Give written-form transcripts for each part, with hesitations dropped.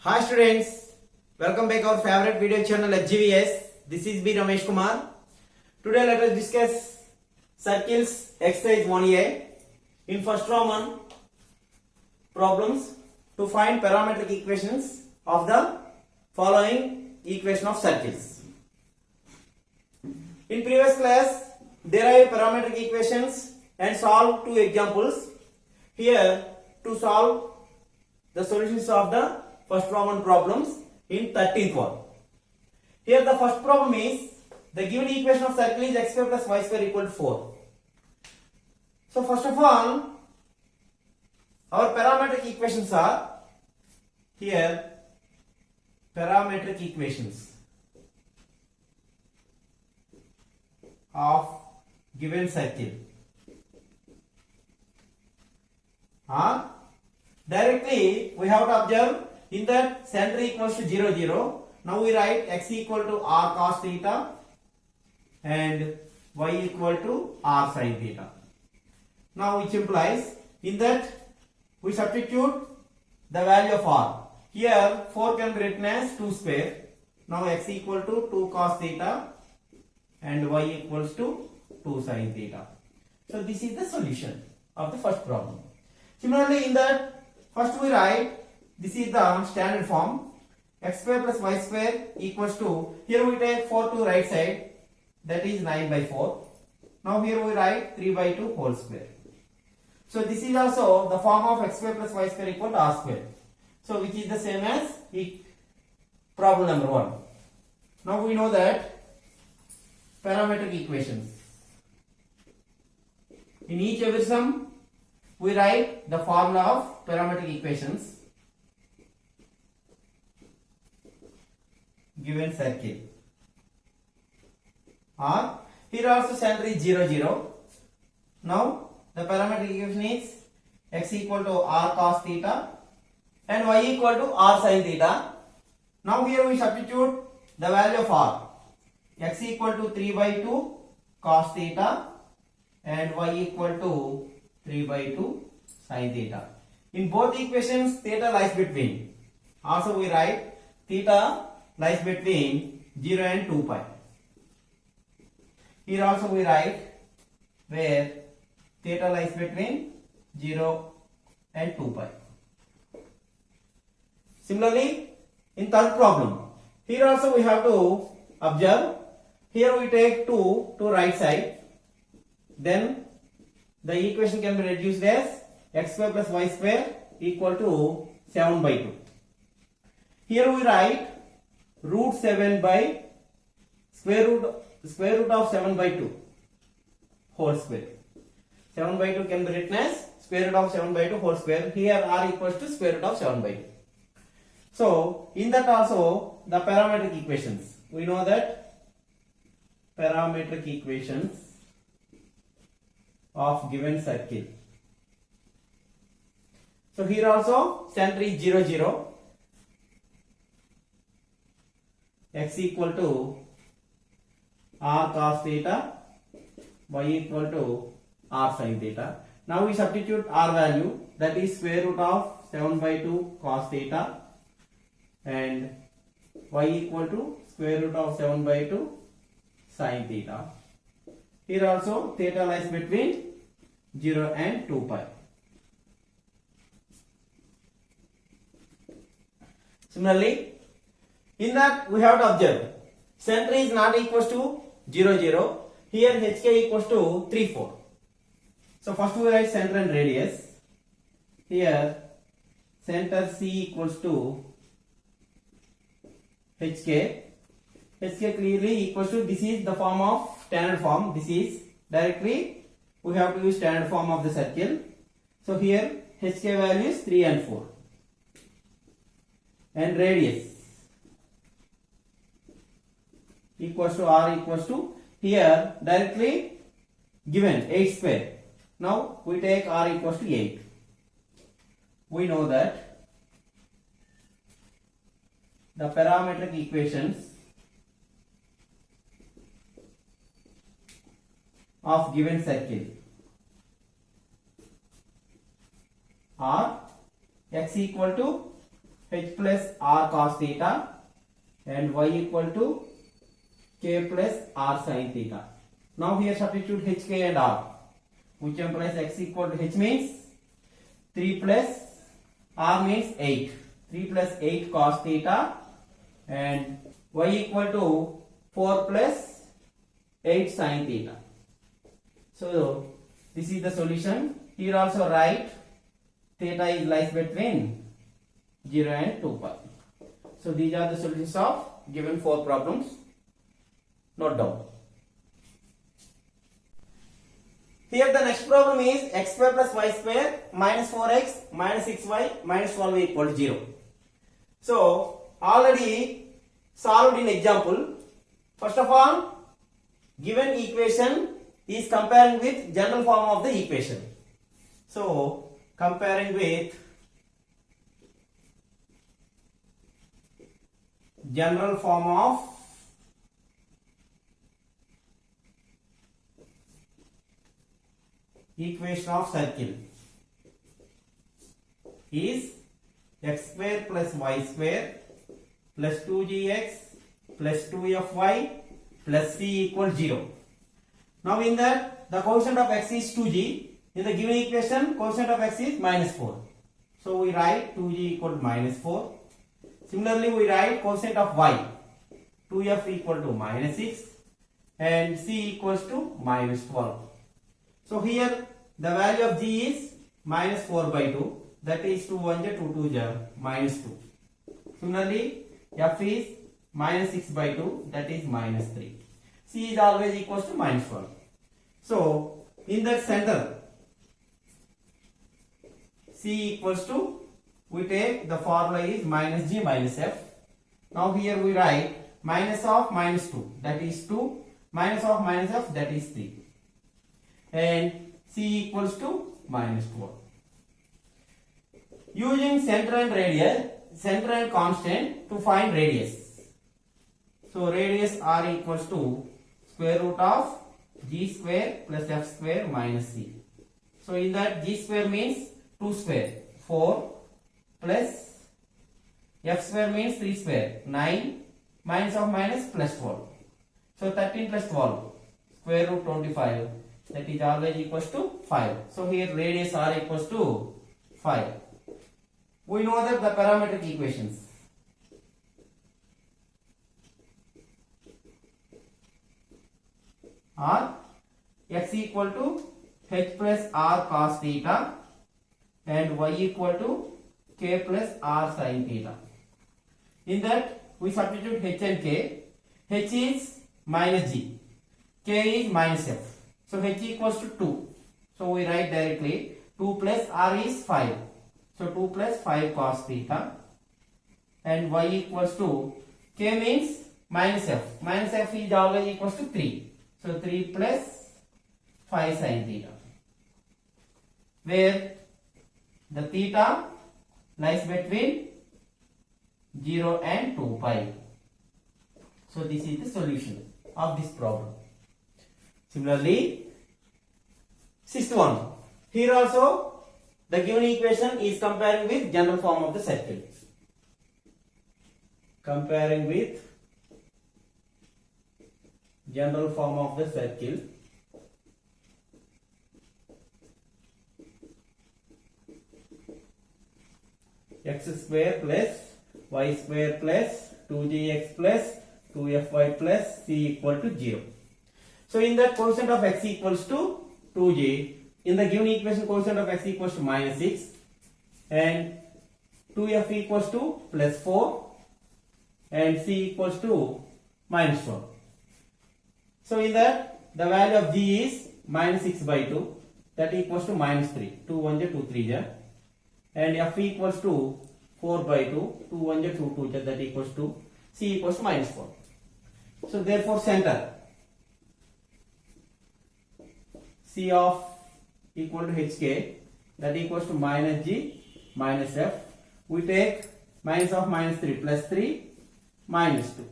Hi students, welcome back our favorite video channel HGVS. This is B Ramesh Kumar. Today let us discuss circles exercise 1A. In first Roman problems to find parametric equations of the following equation of circles. In previous class, derive parametric equations and solve two examples. Here to solve the solutions of the first Roman problems in 13th one. Here the first problem is the given equation of circle is x square plus y square equal to 4. So first of all, our parametric equations are here parametric equations of given circle are directly we have to observe in that center equals to 0 0. Now we write x equal to r cos theta and y equal to r sin theta. Now which implies in that we substitute the value of r. Here 4 can be written as 2 square. Now x equal to 2 cos theta and y equals to 2 sin theta. So this is the solution of the first problem. Similarly in that first we write this is the standard form x square plus y square equals to, here we take 4 to right side, that is 9 by 4. Now here we write 3 by 2 whole square. So this is also the form of x square plus y square equal to r square. So which is the same as problem number 1. Now we know that parametric equations. In each every sum we write the formula of parametric equations given circle. Or here also center is 0 0. Now the parametric equation is x equal to r cos theta and y equal to r sin theta. Now here we substitute the value of r. X equal to 3 by 2 cos theta and y equal to 3 by 2 sin theta. In both equations theta lies between. Also we write theta lies between 0 and 2 pi. Here also we write where theta lies between 0 and 2 pi. Similarly, in third problem, here also we have to observe. Here we take 2 to right side. Then the equation can be reduced as x square plus y square equal to 7 by 2. Here we write root 7 by square root of 7 by 2 whole square. 7 by 2 can be written as square root of 7 by 2 whole square. Here r equals to square root of 7 by 2. So in that also the parametric equations. We know that parametric equations of given circle. So here also center is 0 0. X equal to r cos theta, y equal to r sin theta. Now we substitute r value, that is square root of 7 by 2 cos theta and y equal to square root of 7 by 2 sin theta. Here also theta lies between 0 and 2 pi. Similarly, in that we have to observe center is not equals to 0 0. Here hk equals to 3 4. So first we write center and radius. Here center c equals to hk. hk clearly equals to, this is the form of standard form. This is directly we have to use standard form of the circle. So here hk value is 3 and 4. And radius equals to r equals to, here directly given 8 square. Now we take r equals to 8. We know that the parametric equations of given circle are x equal to h plus r cos theta and y equal to k plus r sin theta. Now here substitute h, k and r, which implies x equal to h means 3 plus r means 8. 3 plus 8 cos theta and y equal to 4 plus 8 sin theta. So this is the solution. Here also write theta is lies between 0 and 2 pi. So these are the solutions of given 4 problems. Note down. Here the next problem is x square plus y square minus 4x minus 6y minus 12 equal to 0. So already solved in example. First of all, given equation is comparing with general form of the equation. So comparing with general form of equation of circle is x square plus y square plus 2gx plus 2fy plus c equals 0. Now in that the quotient of x is 2g. In the given equation quotient of x is minus 4. So we write 2g equal to minus 4. Similarly we write quotient of y 2f equal to minus 6 and c equals to minus 12. So here the value of g is minus 4 by 2, that is 2 1 2 2 minus 2. Similarly f is minus 6 by 2, that is minus 3. C is always equals to minus 1. So in that center C equals to, we take the formula is minus G minus F. Now here we write minus of minus 2, that is 2, minus of minus F, that is 3. And C equals to minus 12. Using center and radius, center and constant to find radius. So radius R equals to square root of G square plus F square minus C. So in that G square means 2 square, 4 plus F square means 3 square, 9 minus of minus plus 12. So 13 plus 12, square root 25, that is always equals to 5. So here radius R equals to 5. We know that the parametric equations. Are x equal to h plus r cos theta and y equal to k plus r sin theta. In that we substitute h and k. H is minus g, k is minus f. So h equals to 2. So we write directly 2 plus r is 5. So 2 plus 5 cos theta and y equals to k means minus f. Minus f is always equals to 3. So 3 plus 5 sin theta, where the theta lies between 0 and 2 pi. So this is the solution of this problem. Similarly, sixth one. Here also the given equation is comparing with general form of the circle. Comparing with general form of the circle. X square plus y square plus 2gx plus 2fy plus c equal to 0. So in that quotient of x equals to 2g. In the given equation quotient of x equals to minus 6 and 2f equals to plus 4 and c equals to minus 4. So in that the value of g is minus 6 by 2, that equals to minus 3. 2 1 2 3 and f equals to 4 by 2, 2 1 2 2 that equals to c equals to minus 4. So therefore center c of equal to hk, that equals to minus g minus f. We take minus of minus 3 plus 3 minus 2.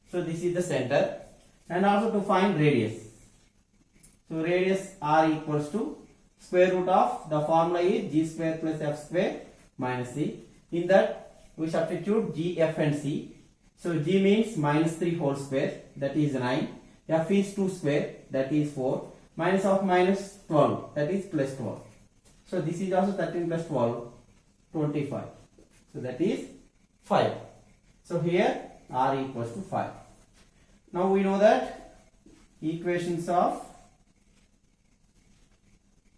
So this is the center. And also to find radius. So radius r equals to square root of the formula is g square plus f square minus c. In that we substitute G, F and C. So G means minus 3 whole square, that is 9. F is 2 square, that is 4. Minus of minus 12, that is plus 12. So this is also 13 plus 12, 25. So that is 5. So here R equals to 5. Now we know that equations of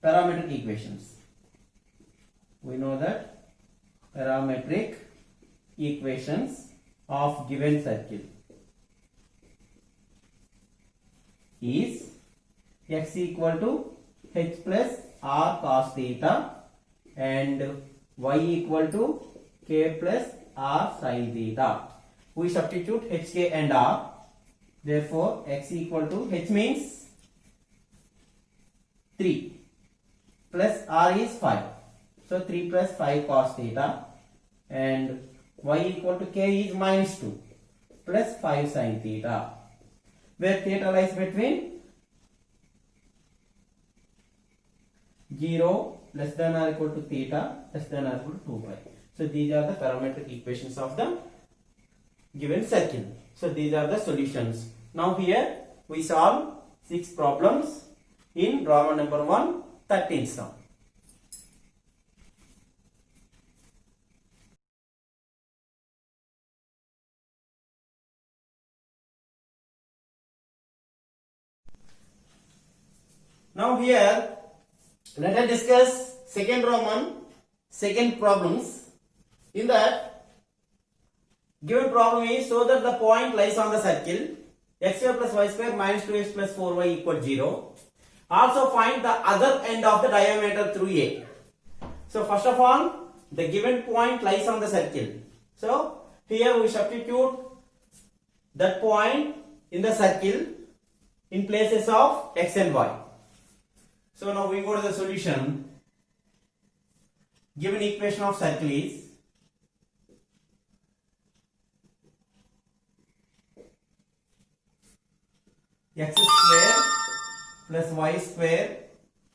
parametric equations. We know that parametric equations of given circle is x equal to h plus r cos theta and y equal to k plus r sin theta. We substitute h, k and r. Therefore x equal to, h means 3 plus r is 5. So 3 plus 5 cos theta and y equal to k is minus 2 plus 5 sin theta, where theta lies between 0 less than or equal to theta less than or equal to 2 pi. So these are the parametric equations of the given circle. So these are the solutions. Now here we solve 6 problems in Roman number 1, 13th sum. Now here let us discuss second Roman, second problems. In that given problem is so that the point lies on the circle x square plus y square minus 2x plus 4y equals 0. Also find the other end of the diameter through A. So first of all, the given point lies on the circle. So here we substitute that point in the circle in places of x and y. So now we go to the solution. Given equation of circle is x square plus y square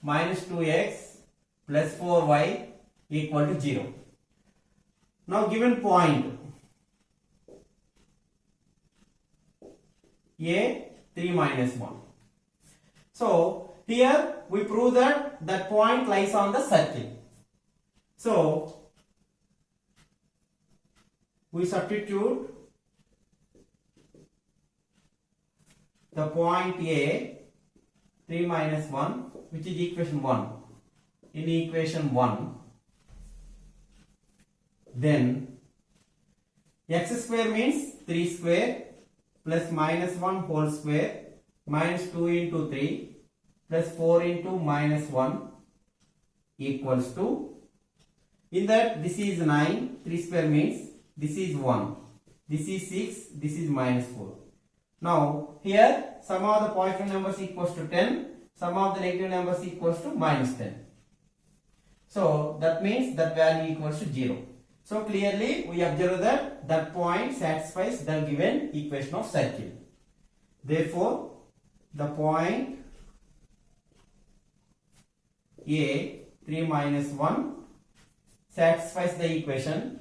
minus 2x plus 4y equal to 0. Now given point A 3 minus 1. So here we prove that that point lies on the circle. So we substitute the point A 3 minus 1, which is equation 1. In equation 1, then x square means 3 square plus minus 1 whole square minus 2 into 3 plus 4 into minus 1 equals to, in that this is 9, 3 square means this is 1, this is 6, this is minus 4. Now here sum of the positive numbers equals to 10, sum of the negative numbers equals to minus 10. So that means that value equals to 0. So clearly we observe that that point satisfies the given equation of circle. Therefore the point A 3 minus 1 satisfies the equation,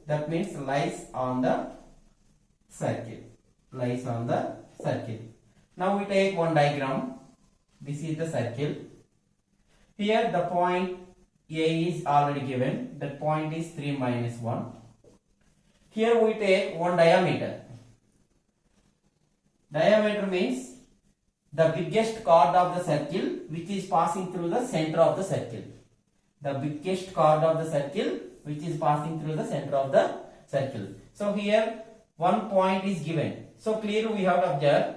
that means lies on the circle. Lies on the circle. Now we take one diagram. This is the circle. Here the point A is already given. That point is 3 minus 1. Here we take one diameter. Diameter means the biggest chord of the circle which is passing through the center of the circle. The biggest chord of the circle which is passing through the center of the circle. So here one point is given. So clearly we have to observe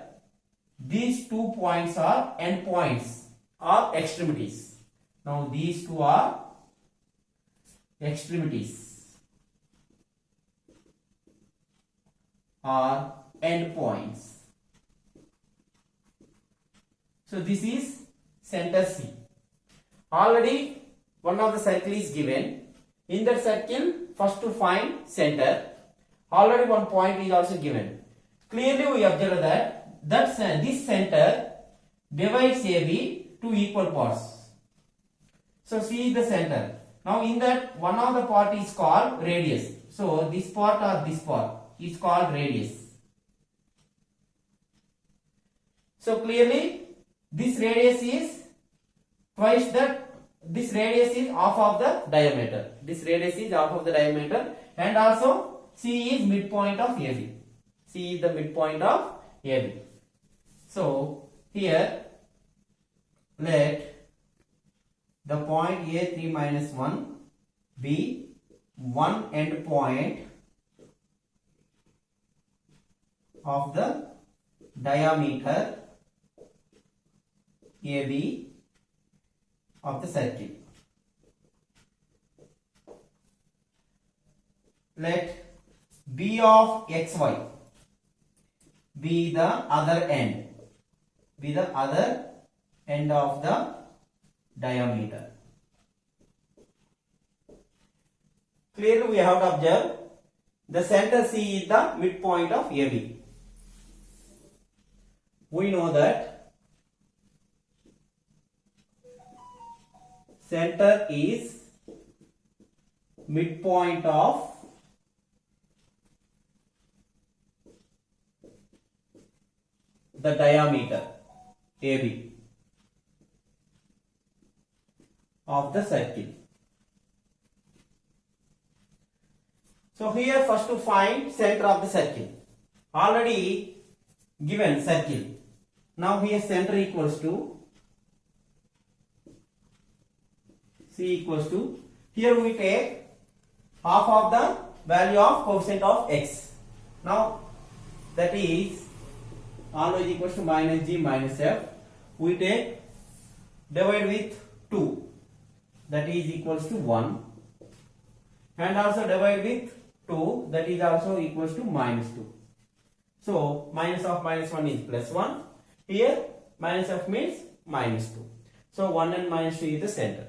these 2 points are end points or extremities. Now these 2 are extremities or end points. So this is center C. Already one of the circle is given. In that circle, first to find center. Already one point is also given. Clearly we observe that this center divides AB to equal parts. So C is the center. Now in that one of the part is called radius. So this part or this part is called radius. So clearly this radius is twice that, this radius is half of the diameter. This radius is half of the diameter, and also C is midpoint of AB. C is the midpoint of AB. So here let the point A3 minus 1 be one end point of the diameter AB of the circle. Let B of xy be the other end, of the diameter. Clearly we have to observe the center C is the midpoint of AB. We know that center is midpoint of the diameter AB of the circle. So here first to find center of the circle. Already given circle. Now here center equals to C equals to, here we take half of the value of coefficient of x. Now that is always equals to minus g minus f. We take divide with 2, that is equals to 1, and also divide with 2, that is also equals to minus 2. So minus of minus 1 is plus 1. Here minus of means minus 2. So 1 and minus 2 is the center.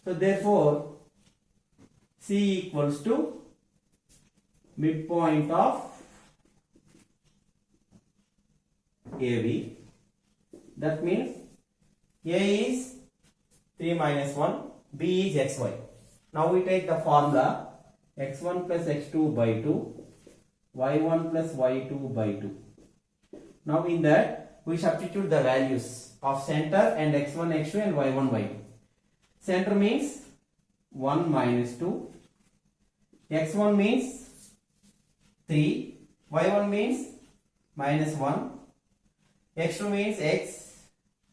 So therefore C equals to midpoint of AB. That means A is 3 minus 1, B is xy. Now we take the formula x1 plus x2 by 2, y1 plus y2 by 2. Now in that we substitute the values of center and x1, x2 and y1, y2. Center means 1 minus 2, x1 means 3, y1 means minus 1, x2 means x,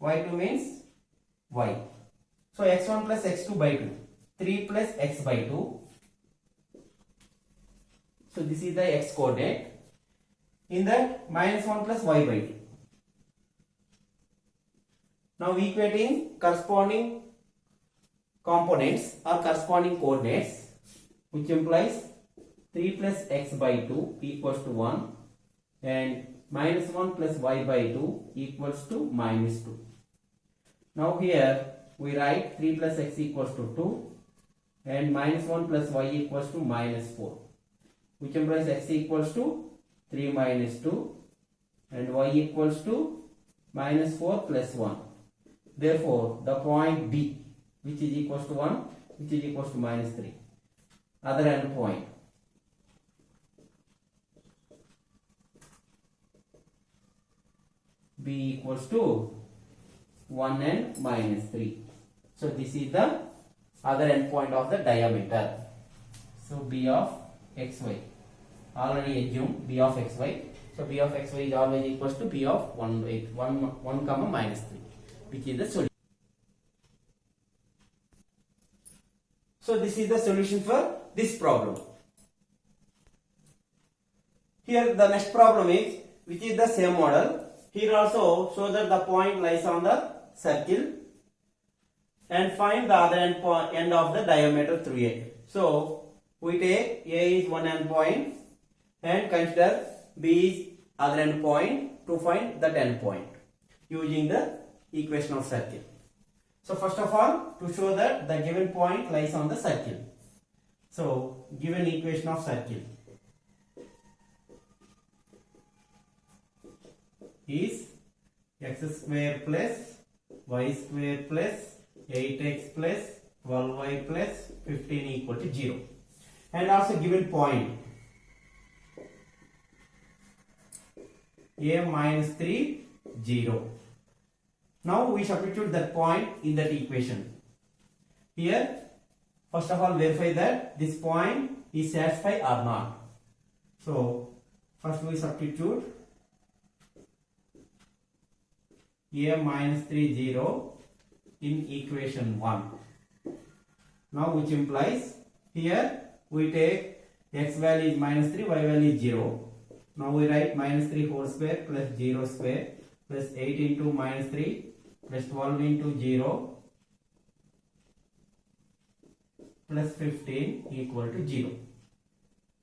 y2 means y. So x1 plus x2 by 2, 3 plus x by 2. So this is the x coordinate. In that minus 1 plus y by 2. Now equating corresponding components or corresponding coordinates, which implies 3 plus x by 2 equals to 1 and minus 1 plus y by 2 equals to minus 2. Now here we write 3 plus x equals to 2 and minus 1 plus y equals to minus 4, which implies x equals to 3 minus 2 and y equals to minus 4 plus 1. Therefore the point B, which is equals to 1, which is equals to minus 3, other end point, B equals to 1 and minus 3. So this is the other end point of the diameter. So B of xy, already assume B of xy. So B of xy is always equals to B of 1 comma minus 3, which is the solution. So this is the solution for this problem. Here the next problem is, which is the same model. Here also show that the point lies on the circle and find the other end of the diameter through A. So we take A is one end point and consider B is other end point to find that end point using the equation of circle. So first of all, to show that the given point lies on the circle. So given equation of circle is x square plus y square plus 8x plus 12y plus 15 equal to 0. And also given point a minus 3, 0. Now we substitute that point in that equation. Here, first of all, verify that this point is satisfied or not. So, first we substitute a minus 3, 0 in equation 1. Now, which implies here we take x value is minus 3, y value is 0. Now we write minus 3 whole square plus 0 square plus 8 into minus 3 plus 12 into 0 plus 15 equal to 0.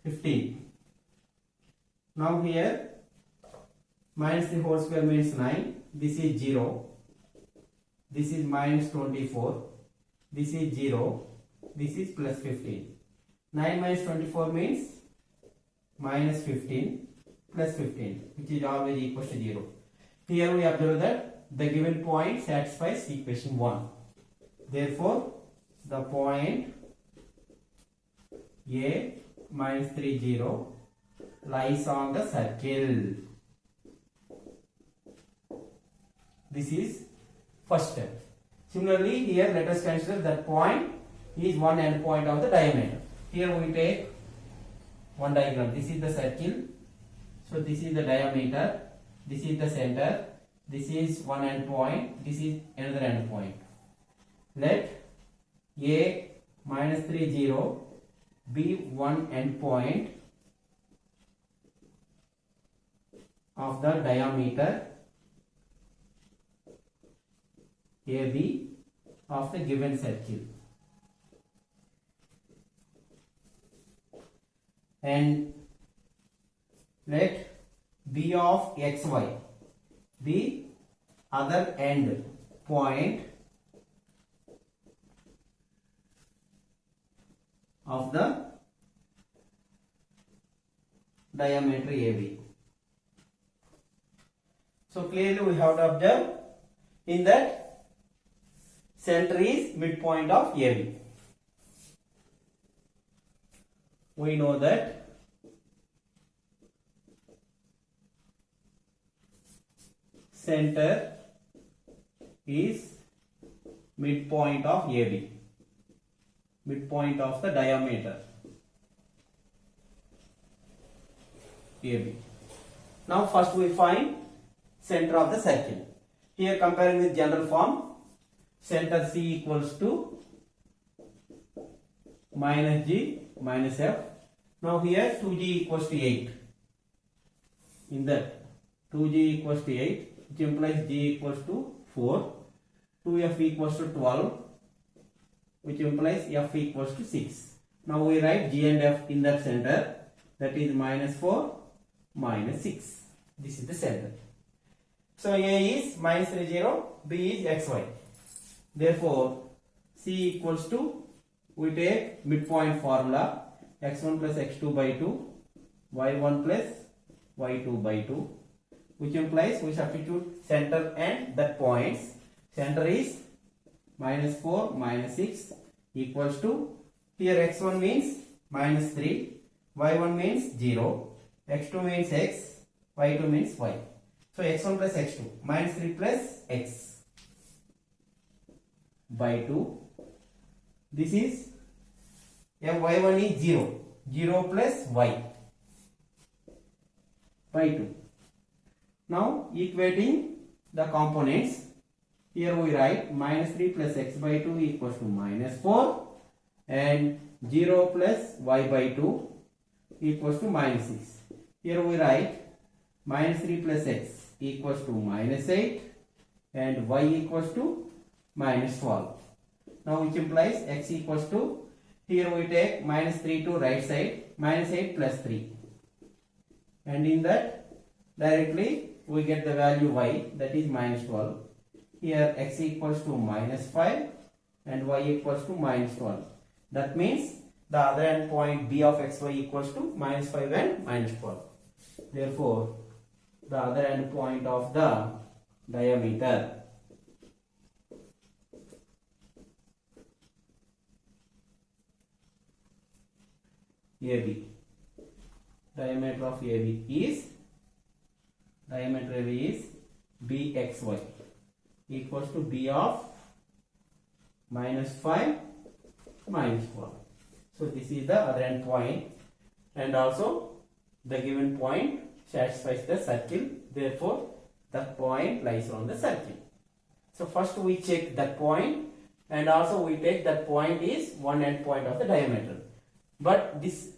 15. Now here minus 3 whole square means 9. This is 0. This is minus 24. This is 0. This is plus 15. 9 minus 24 means minus 15 plus 15, which is always equal to 0. Here we observe that the given point satisfies equation 1. Therefore, the point a minus 3, 0 lies on the circle. This is first step. Similarly, here let us consider that point is one end point of the diameter. Here we take one diagram. This is the circle. So this is the diameter. This is the center. This is one end point. This is another end point. Let a minus 3, 0 be one end point of the diameter AB of the given circle, and let B of xy be other end point of the diameter AB. So clearly we have to observe in that center is midpoint of AB. We know that center is midpoint of AB, midpoint of the diameter AB. Now first we find center of the circle. Here comparing with general form, center C equals to minus G minus F. Now here 2G equals to 8. In that 2G equals to 8, which implies G equals to 4. 2F equals to 12, which implies F equals to 6. Now we write G and F in that center, that is minus 4, minus 6. This is the center. So A is minus 3, 0, B is xy. Therefore, C equals to, we take midpoint formula, x1 plus x2 by 2, y1 plus y2 by 2, which implies we substitute center and that points. Center is minus 4, minus 6 equals to, here x1 means minus 3, y1 means 0, x2 means x, y2 means y. So x1 plus x2, minus 3 plus x by 2. This is y1 is 0, 0 plus y by 2. Now equating the components, here we write minus 3 plus x by 2 equals to minus 4 and 0 plus y by 2 equals to minus 6. Here we write minus 3 plus x equals to minus 8 and y equals to minus 12. Now which implies x equals to, here we take minus 3 to right side, minus 8 plus 3. And in that directly we get the value y, that is minus 12. Here x equals to minus 5 and y equals to minus 12. That means the other end point B of xy equals to minus 5 and minus 12. Therefore, the other end point of the diameter AB. Diameter of AB is BXY equals to B of -5 -4. So this is the other end point, and also the given point satisfies the circle, therefore that point lies on the circle. So first we check that point, and also we take that point is one end point of the diameter. But this,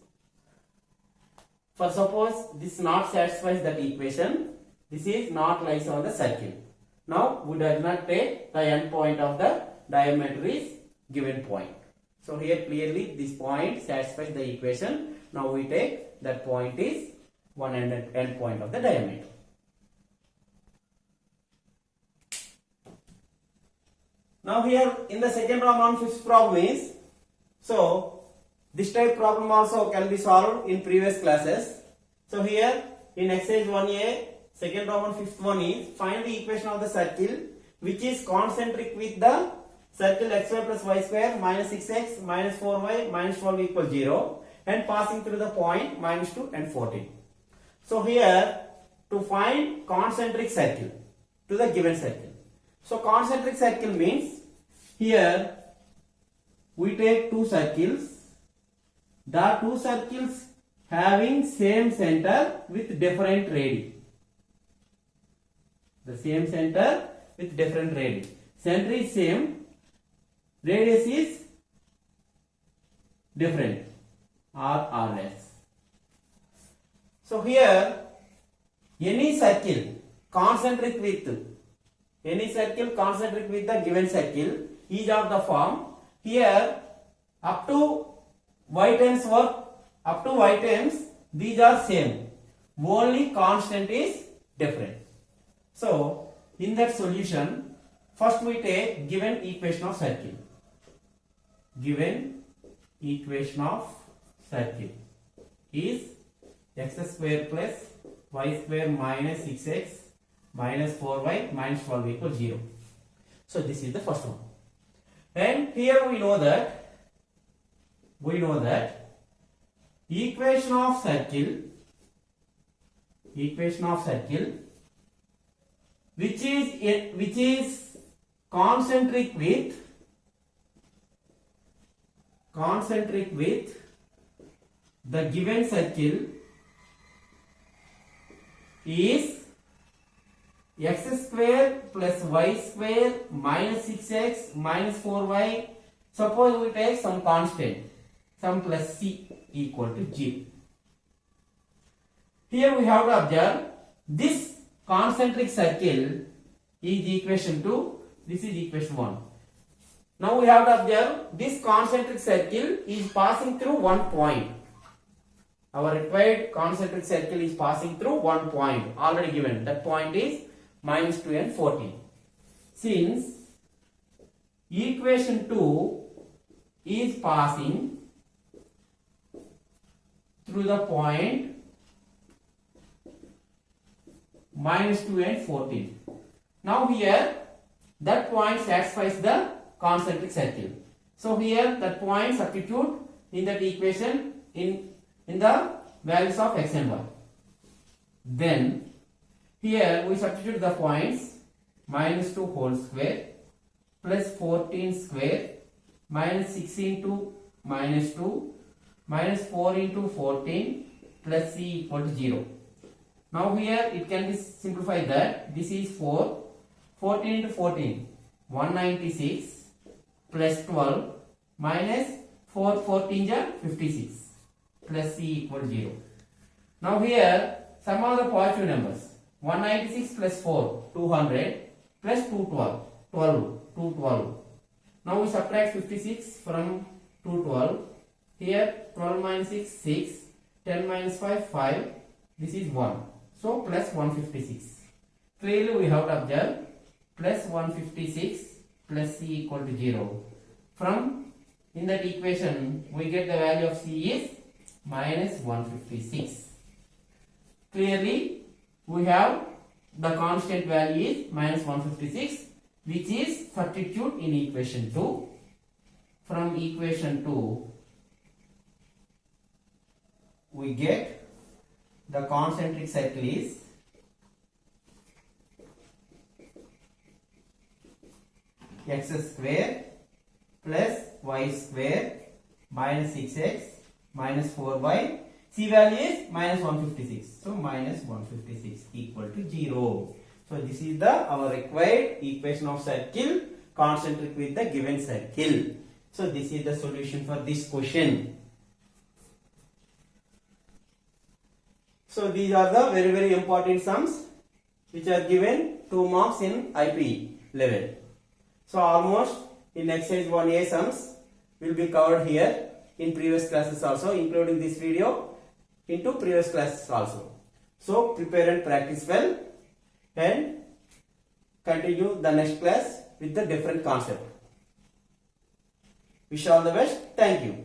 for suppose this not satisfies that equation, this is not lies on the circle. Now we do not take the end point of the diameter is given point. So here clearly this point satisfies the equation. Now we take that point is one end point of the diameter. Now here in the second Roman fifth problem is, so this type problem also can be solved in previous classes. So here in exercise 1a, second Roman fifth one is, find the equation of the circle which is concentric with the circle xy plus y square minus 6x minus 4y minus 12 equals 0 and passing through the point -2 and 14. So here to find concentric circle to the given circle. So concentric circle means here we take two circles, the two circles having same center with different radii. The same center with different radii. Center is same, radius is different or less. So here any circle concentric with the given circle is of the form, here up to y times work, up to y times these are same, only constant is different. So in that solution, first we take given equation of circle. Given equation of circle is x square plus y square minus 6x minus 4y minus 12 equals 0. So this is the first one. And here we know that equation of circle which is concentric with the given circle is x square plus y square minus 6x minus 4y. Suppose we take some constant, some plus c equal to 0. Here we have to observe this concentric circle is equation 2, this is equation 1. Now we have to observe this concentric circle is passing through one point. Our required concentric circle is passing through one point already given. That point is -2 and 14. Since equation 2 is passing through the point -2 and 14. Now here that point satisfies the concentric circle. So here that point substitute in that equation in the values of x and y. Then here we substitute the points -2 whole square plus 14 square minus 6 into -2 minus 4 into 14 plus c equal to 0. Now here it can be simplified that this is 4, 14 into 14, 196 plus 12 minus 4, 14 is 56 plus c equal to 0. Now here sum of the positive numbers, 196 plus 4, 200 plus 212, 212. Now we subtract 56 from 212. Here 12 minus 6, 6, 10 minus 5, 5. This is 1. So plus 156. Clearly we have to observe plus 156 plus c equal to 0. From in that equation we get the value of c is minus 156. Clearly we have the constant value is minus 156, which is substitute in equation 2. From equation 2 we get the concentric circle is x square plus y square minus 6x minus 4 by c value is minus 156. So minus 156 equal to 0. So this is the our required equation of circle concentric with the given circle. So this is the solution for this question. So these are the very very important sums which are given 2 marks in IP level. So almost in exercise 1A sums will be covered here in previous classes also, including this video into previous classes also. So prepare and practice well and continue the next class with the different concept. Wish you all the best. Thank you.